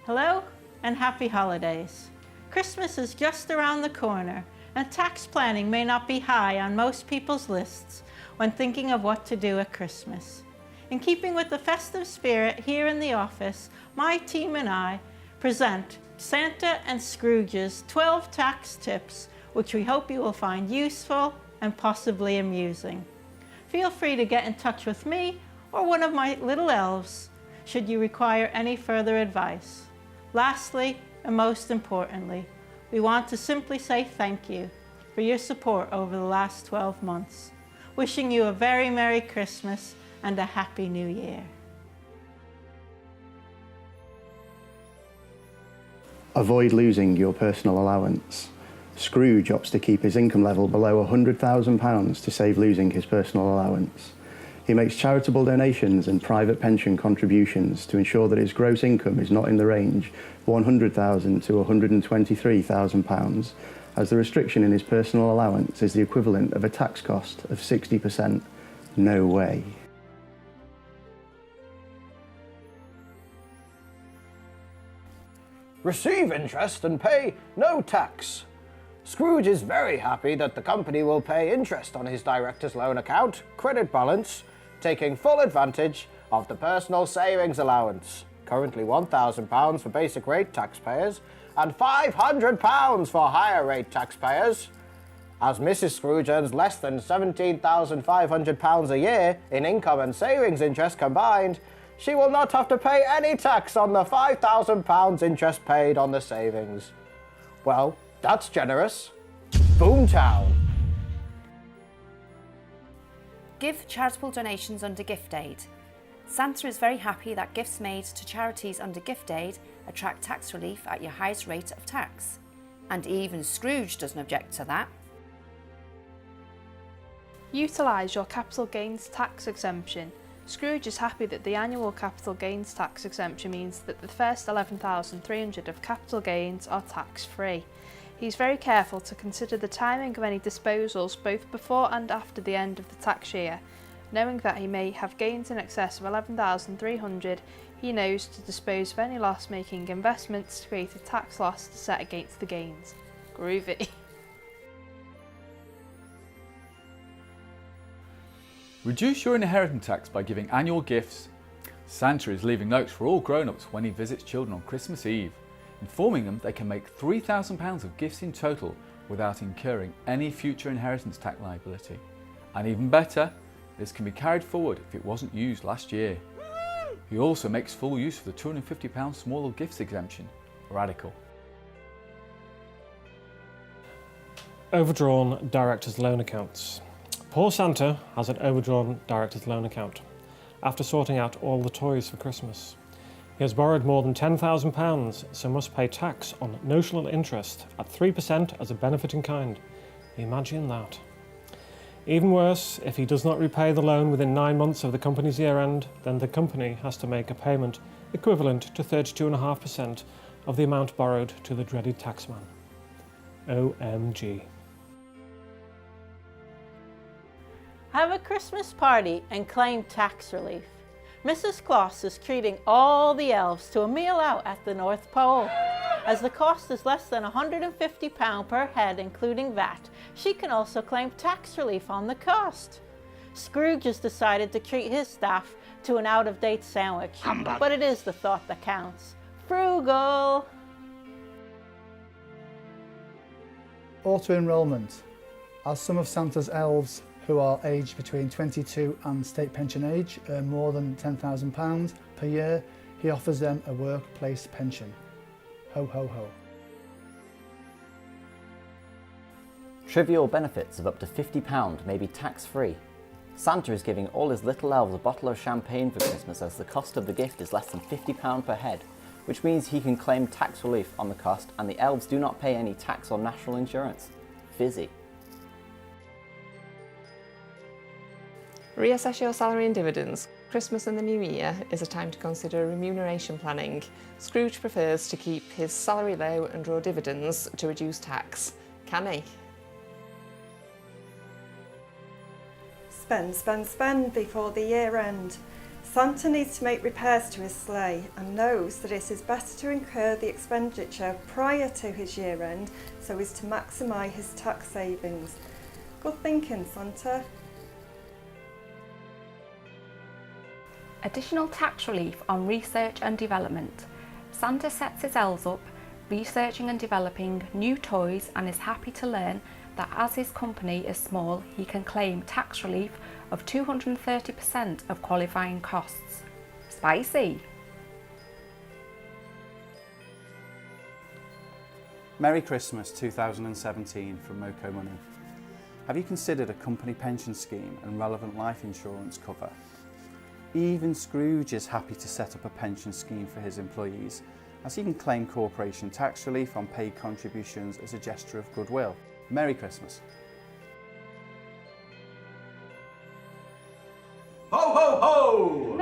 Hello and happy holidays. Christmas is just around the corner, and tax planning may not be high on most people's lists when thinking of what to do at Christmas. In keeping with the festive spirit here in the office, my team and I present Santa and Scrooge's 12 tax tips, which we hope you will find useful and possibly amusing. Feel free to get in touch with me or one of my little elves should you require any further advice. Lastly, and most importantly, we want to simply say thank you for your support over the last 12 months. Wishing you a very Merry Christmas and a Happy New Year. Avoid losing your personal allowance. Scrooge opts to keep his income level below £100,000 to save losing his personal allowance. He makes charitable donations and private pension contributions to ensure that his gross income is not in the range of £100,000 to £123,000, as the restriction in his personal allowance is the equivalent of a tax cost of 60%. No way. Receive interest and pay no tax. Scrooge is very happy that the company will pay interest on his director's loan account, credit balance, taking full advantage of the personal savings allowance, currently £1,000 for basic rate taxpayers and £500 for higher rate taxpayers. As Mrs. Scrooge earns less than £17,500 a year in income and savings interest combined, she will not have to pay any tax on the £5,000 interest paid on the savings. Well, that's generous. Boomtown. Give charitable donations under gift aid. Santa is very happy that gifts made to charities under gift aid attract tax relief at your highest rate of tax. And even Scrooge doesn't object to that. Utilise your capital gains tax exemption. Scrooge is happy that the annual capital gains tax exemption means that the first $11,300 of capital gains are tax-free. He's very careful to consider the timing of any disposals both before and after the end of the tax year. Knowing that he may have gains in excess of $11,300, he knows to dispose of any loss-making investments to create a tax loss to set against the gains. Groovy. Reduce your inheritance tax by giving annual gifts. Santa is leaving notes for all grown-ups when he visits children on Christmas Eve, informing them they can make £3,000 of gifts in total without incurring any future inheritance tax liability. And even better, this can be carried forward if it wasn't used last year. He also makes full use of the £250 smaller gifts exemption. Radical. Overdrawn director's loan accounts. Poor Santa has an overdrawn director's loan account after sorting out all the toys for Christmas. He has borrowed more than £10,000, so must pay tax on notional interest at 3% as a benefit in kind. Imagine that. Even worse, if he does not repay the loan within 9 months of the company's year end, then the company has to make a payment equivalent to 32.5% of the amount borrowed to the dreaded taxman. OMG. Have a Christmas party and claim tax relief. Mrs. Claus is treating all the elves to a meal out at the North Pole. As the cost is less than £150 per head, including VAT, she can also claim tax relief on the cost. Scrooge has decided to treat his staff to an out-of-date sandwich, but it is the thought that counts. Frugal! Auto-enrolment. As some of Santa's elves who are aged between 22 and state pension age earn more than £10,000 per year, he offers them a workplace pension. Ho ho ho. Trivial benefits of up to £50 may be tax-free. Santa is giving all his little elves a bottle of champagne for Christmas as the cost of the gift is less than £50 per head, which means he can claim tax relief on the cost and the elves do not pay any tax or national insurance. Fizzy. Reassess your salary and dividends. Christmas and the New Year is a time to consider remuneration planning. Scrooge prefers to keep his salary low and draw dividends to reduce tax. Can he? Spend, spend, spend before the year end. Santa needs to make repairs to his sleigh and knows that it is better to incur the expenditure prior to his year end so as to maximise his tax savings. Good thinking, Santa. Additional tax relief on research and development. Santa sets his elves up researching and developing new toys and is happy to learn that as his company is small, he can claim tax relief of 230% of qualifying costs. Spicy! Merry Christmas 2017 from Moco Money. Have you considered a company pension scheme and relevant life insurance cover? Even Scrooge is happy to set up a pension scheme for his employees, as he can claim corporation tax relief on paid contributions as a gesture of goodwill. Merry Christmas. Ho, ho, ho!